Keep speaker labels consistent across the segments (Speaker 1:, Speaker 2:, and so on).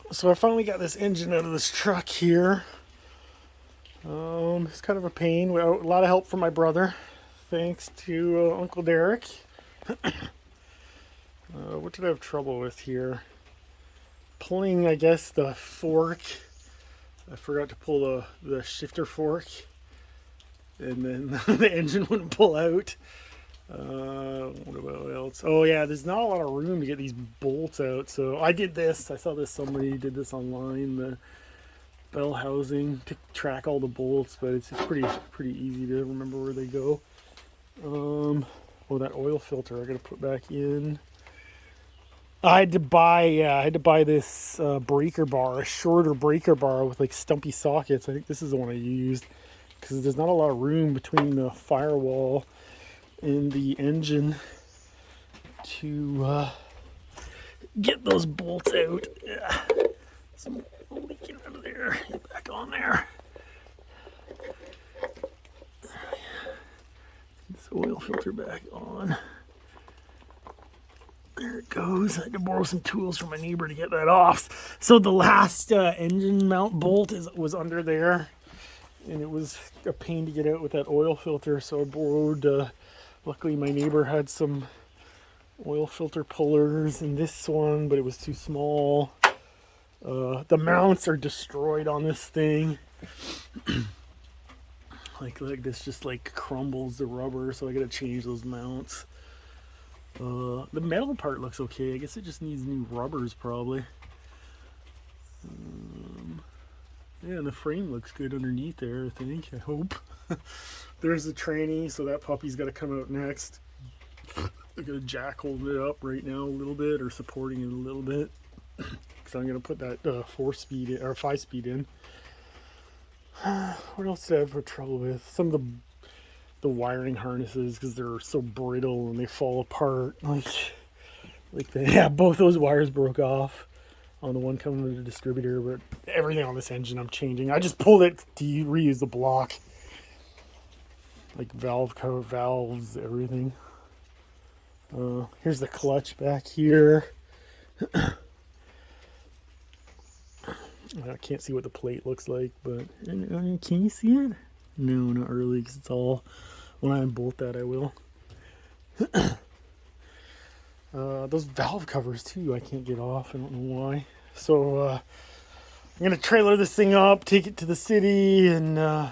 Speaker 1: So I finally got this engine out of this truck here. It's kind of a pain. A lot of help from my brother, thanks to Uncle Derek. What did I have trouble with here? Pulling, I guess, the fork. I forgot to pull the shifter fork, and then the engine wouldn't pull out. What about else? Oh yeah, there's not a lot of room to get these bolts out. So I did this. I saw this. Somebody did this online. The bell housing to track all the bolts, but it's pretty easy to remember where they go. Oh, that oil filter I gotta put back in. I had to buy this breaker bar, a shorter breaker bar with like stumpy sockets. I think this is the one I used because there's not a lot of room between the firewall and the engine to get those bolts out. Yeah. So, get out of there. Get back on there. This oil filter back on. There it goes. I had to borrow some tools from my neighbor to get that off. So the last engine mount bolt was under there, and it was a pain to get out with that oil filter. So I borrowed. Luckily, my neighbor had some oil filter pullers in this one, but it was too small. The mounts are destroyed on this thing. like this just like crumbles the rubber, so I gotta change those mounts. The metal part looks okay. I guess it just needs new rubbers probably. Yeah, and the frame looks good underneath there, I think. I hope. There's the tranny, so that puppy's got to come out next. I got a jack holding it up right now a little bit, or supporting it a little bit. Because I'm going to put that 4-speed in, or 5-speed in. What else did I have trouble with? Some of the wiring harnesses, because they're so brittle and they fall apart. Both those wires broke off on the one coming to the distributor, but everything on this engine I'm changing. I just pulled it to reuse the block. Like valve cover, valves, everything. Here's the clutch back here. I can't see what the plate looks like, but can you see it? No, not really, because it's all, when I unbolt that I will. Those valve covers too, I can't get off. I don't know why. So I'm gonna trailer this thing up, take it to the city, and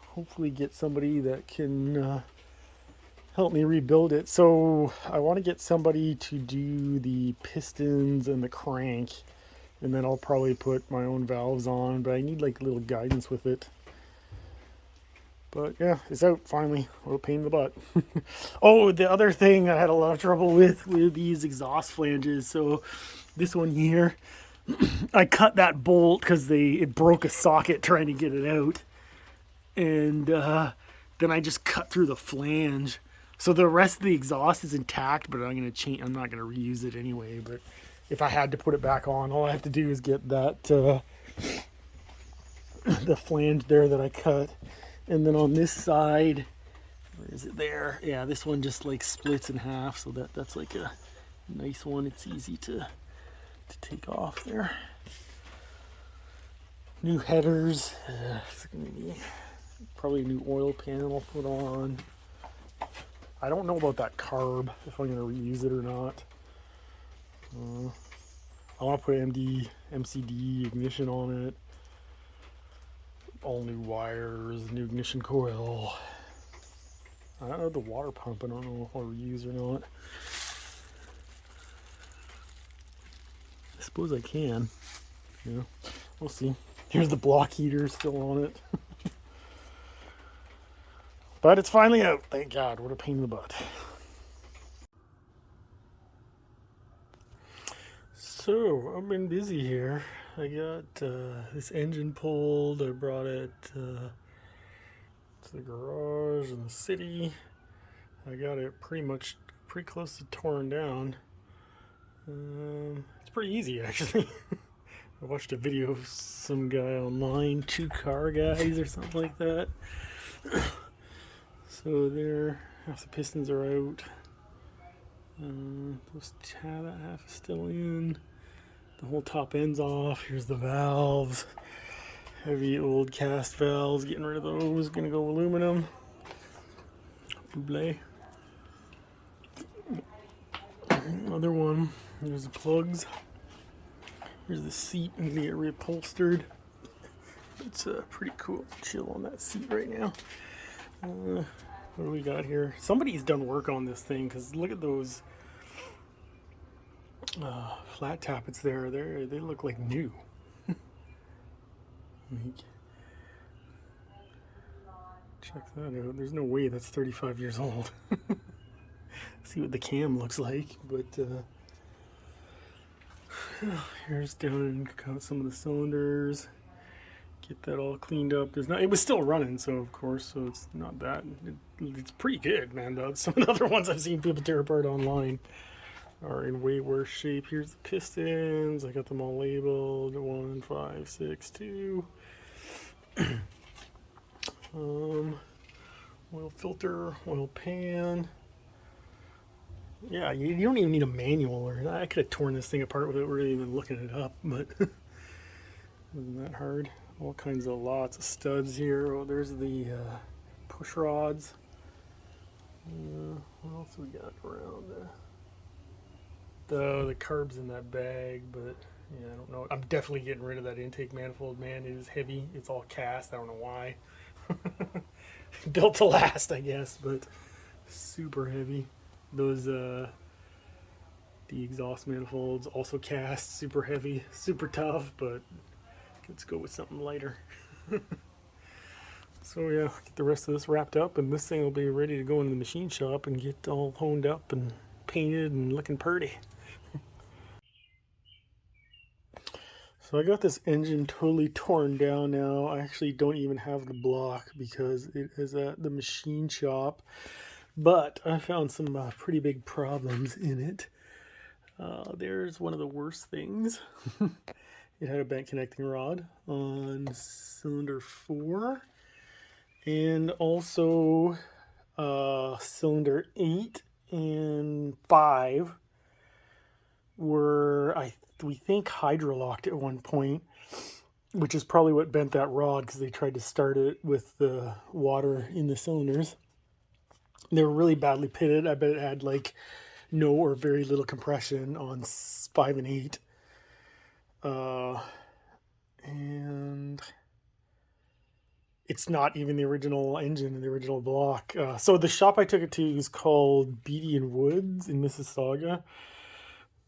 Speaker 1: hopefully get somebody that can help me rebuild it. So I want to get somebody to do the pistons and the crank, and then I'll probably put my own valves on, but I need like a little guidance with it. But yeah, it's out finally. What a pain in the butt. Oh, the other thing I had a lot of trouble with these exhaust flanges. So this one here, I cut that bolt because it broke a socket trying to get it out. And then I just cut through the flange. So the rest of the exhaust is intact, but I'm not gonna reuse it anyway. But if I had to put it back on, all I have to do is get that the flange there that I cut. And then on this side, where is it there? Yeah, this one just like splits in half, so that's like a nice one. It's easy to take off there. New headers. It's gonna be probably a new oil pan I'll put on. I don't know about that carb, if I'm gonna reuse it or not. I want to put MCD ignition on it. All new wires, new ignition coil. I don't know the water pump. I don't know if I'll reuse or not. I suppose I can. Yeah, we'll see. Here's the block heater still on it. But it's finally out. Thank God. What a pain in the butt. So I've been busy here. I got this engine pulled. I brought it to the garage in the city. I got it pretty close to torn down. It's pretty easy actually. I watched a video of some guy online, 2-car guys or something like that. So there, half the pistons are out. That half is still in. The whole top end's off. Here's the valves. Heavy old cast valves. Getting rid of those. Gonna go aluminum. Buble. Another one. There's the plugs. Here's the seat. I'm gonna get reupholstered. It's pretty cool. Chill on that seat right now. What do we got here? Somebody's done work on this thing because look at those flat tappets there. They look like new. Check that out. There's no way that's 35 years old. See what the cam looks like, but here's down some of the cylinders. Get that all cleaned up. There's not. It was still running, so of course, so it's not that. It's pretty good, man. Some of the other ones I've seen people tear apart online are in way worse shape. Here's the pistons. I got them all labeled. 1, 5, 6, 2. Oil filter, oil pan. Yeah, you don't even need a manual, or I could have torn this thing apart without really even looking it up, but isn't that hard? All kinds of lots of studs here. Oh, there's the push rods. What else we got around the carbs in that bag, but yeah, I don't know. I'm definitely getting rid of that intake manifold, man. It is heavy. It's all cast. I don't know why. Built to last, I guess, but super heavy. Those the exhaust manifolds also cast, super heavy, super tough, but let's go with something lighter. So yeah, get the rest of this wrapped up, and this thing will be ready to go in the machine shop and get all honed up and painted and looking pretty. So I got this engine totally torn down now. I actually don't even have the block because it is at the machine shop. But I found some pretty big problems in it. There's one of the worst things. It had a bent connecting rod on cylinder 4. And also cylinder 8 and 5 were, we think, hydrolocked at one point, which is probably what bent that rod because they tried to start it with the water in the cylinders. They were really badly pitted. I bet it had like no or very little compression on 5 and 8. And it's not even the original engine and the original block. So the shop I took it to is called Beatty and Woods in Mississauga.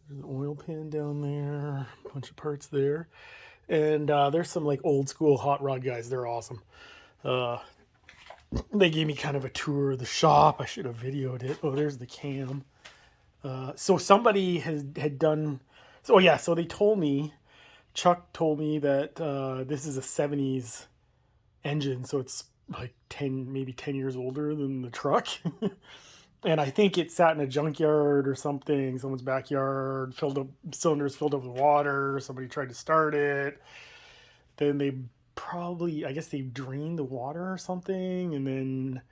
Speaker 1: There's an oil pan down there, a bunch of parts there. And there's some like old school hot rod guys. They're awesome. They gave me kind of a tour of the shop. I should have videoed it. Oh, there's the cam. So somebody had done... So yeah, so they told me, Chuck told me that this is a 70s engine. So it's like maybe 10 years older than the truck. And I think it sat in a junkyard or something, someone's backyard, cylinders filled up with water. Somebody tried to start it. Then they probably, I guess they drained the water or something. And then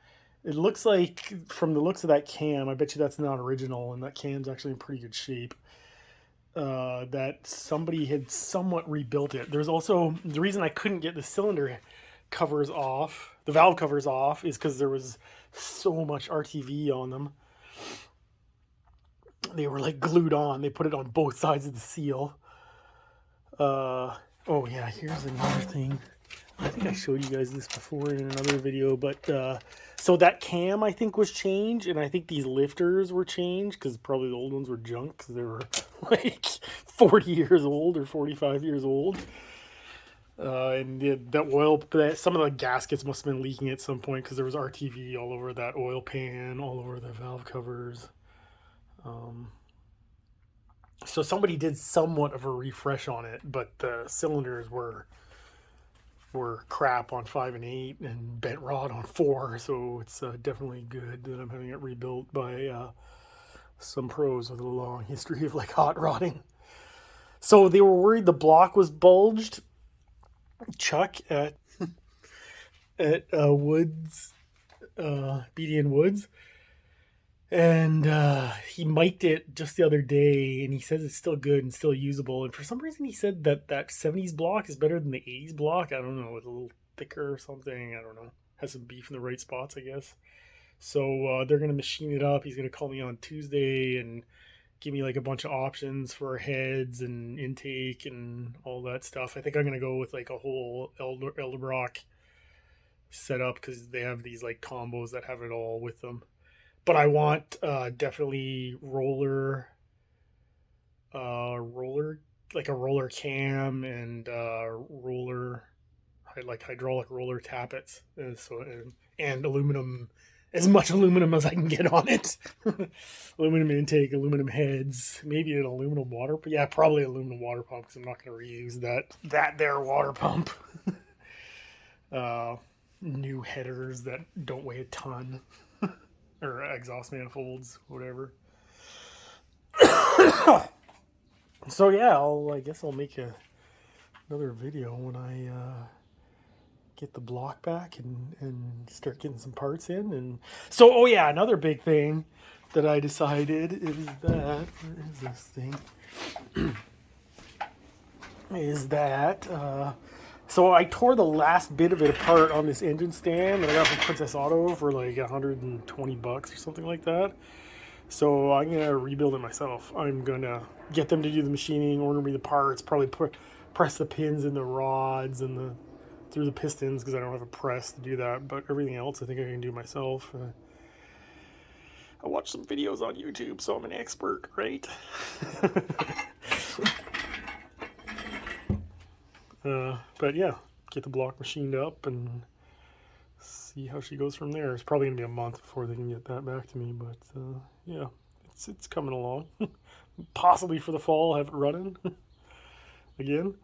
Speaker 1: it looks like, from the looks of that cam, I bet you that's not original. And that cam's actually in pretty good shape. That somebody had somewhat rebuilt it. There's also, the reason I couldn't get the cylinder covers off, the valve covers off, is because there was so much RTV on them. They were like glued on. They put it on both sides of the seal. Oh yeah, here's another thing. I think I showed you guys this before in another video, but so that cam I think was changed, and I think these lifters were changed because probably the old ones were junk because they were like 40 years old or 45 years old. And that oil, some of the gaskets must have been leaking at some point because there was RTV all over that oil pan, all over the valve covers. So somebody did somewhat of a refresh on it, but the cylinders were crap on 5 and 8 and bent rod on 4. So it's definitely good that I'm having it rebuilt by some pros with a long history of like hot rodding. So they were worried the block was bulged. Chuck at Woods, Beatty and Woods, And he mic'd it just the other day, and he says it's still good and still usable. And for some reason, he said that that 70s block is better than the 80s block. I don't know, it's a little thicker or something. I don't know. Has some beef in the right spots, I guess. So they're gonna machine it up. He's gonna call me on Tuesday and give me like a bunch of options for heads and intake and all that stuff. I think I'm gonna go with like a whole Elderbrock setup because they have these like combos that have it all with them. But I want definitely roller like a roller cam and roller like hydraulic roller tappets, and aluminum, as much aluminum as I can get on it. Aluminum intake, aluminum heads, maybe an aluminum water. But yeah, probably aluminum water pump because I'm not going to reuse that there water pump. uh, New headers that don't weigh a ton, or exhaust manifolds, whatever. So yeah, I guess I'll make another video when I get the block back and start getting some parts in. And so, oh yeah, another big thing that I decided is that, where is this thing? Is that, so I tore the last bit of it apart on this engine stand that I got from Princess Auto for like $120 or something like that. So I'm going to rebuild it myself. I'm going to get them to do the machining, order me the parts, probably press the pins in the rods and through the pistons because I don't have a press to do that. But everything else I think I can do myself. I watched some videos on YouTube, so I'm an expert, right? But yeah, get the block machined up and see how she goes from there. It's probably gonna be a month before they can get that back to me, but yeah, it's coming along. Possibly for the fall, I'll have it running again.